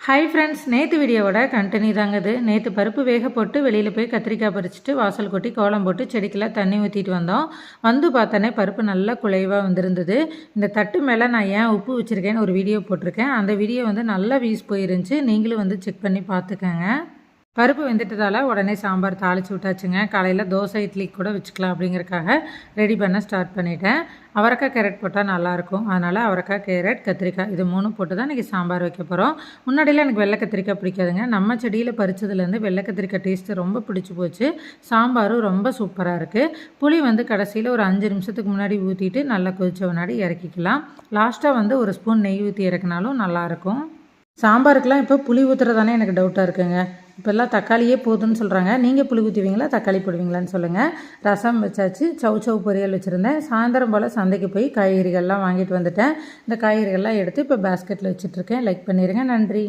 Hi friends, நேற்று வீடியோவோட continue தாங்க இது. நேற்று பருப்பு வேக போட்டு வெளியில் போய் கத்திரிக்காய் பறிச்சுட்டு வாசல் கொட்டி கோலம் போட்டு செடிக்கெல்லாம் தண்ணி ஊற்றிட்டு வந்தோம். வந்து பார்த்தோன்னே பருப்பு நல்லா குலைவாக வந்திருந்தது. இந்த தட்டு மேலே நான் ஏன் உப்பு வச்சுருக்கேன்னு ஒரு வீடியோ போட்டிருக்கேன். அந்த வீடியோ நல்லா வியூஸ் போயிருந்துச்சு. நீங்களும் செக் பண்ணி பார்த்துக்கங்க. பருப்பு வெந்துட்டதால் உடனே சாம்பார் தாளித்து விட்டாச்சுங்க. காலையில் தோசை இட்லி கூட வச்சுக்கலாம் அப்படிங்கிறக்காக ரெடி பண்ண ஸ்டார்ட் பண்ணிட்டேன். அவரைக்காய் கேரட் போட்டால் நல்லாயிருக்கும். அதனால் அவரைக்காய் கேரட் கத்திரிக்காய் இது 3 போட்டு தான் இன்றைக்கி சாம்பார் வைக்க போகிறோம். முன்னாடியில் எனக்கு வெள்ளை கத்திரிக்காய் பிடிக்காதுங்க. நம்ம செடியில் பறிச்சதுலேருந்து வெள்ளை கத்திரிக்காய் டேஸ்ட்டு ரொம்ப பிடிச்சி போச்சு. சாம்பாரும் ரொம்ப சூப்பராக இருக்குது. புளி கடைசியில் ஒரு 5 நிமிஷத்துக்கு முன்னாடி ஊற்றிட்டு நல்லா கொதிச்ச முன்னாடி இறக்கிக்கலாம். லாஸ்ட்டாக ஒரு ஸ்பூன் நெய் ஊற்றி இறக்குனாலும் நல்லாயிருக்கும். சாம்பாருக்கெலாம் இப்போ புளி ஊற்றுறதானே எனக்கு டவுட்டாக இருக்குங்க. இப்போல்லாம் தக்காளியே போதுன்னு சொல்கிறாங்க. நீங்கள் புளி ஊற்றுவீங்களா தக்காளி போடுவீங்களான்னு சொல்லுங்கள். ரசம் வச்சாச்சு. சவு பொரியல் வச்சுருந்தேன். சாயந்தரம் போல் சந்தைக்கு போய் காய்கறிகள்லாம் வாங்கிட்டு வந்துட்டேன். இந்த காய்கறிகள்லாம் எடுத்து இப்போ பேஸ்கெட்டில் வச்சுட்ருக்கேன். லைக் பண்ணிடுங்க. நன்றி.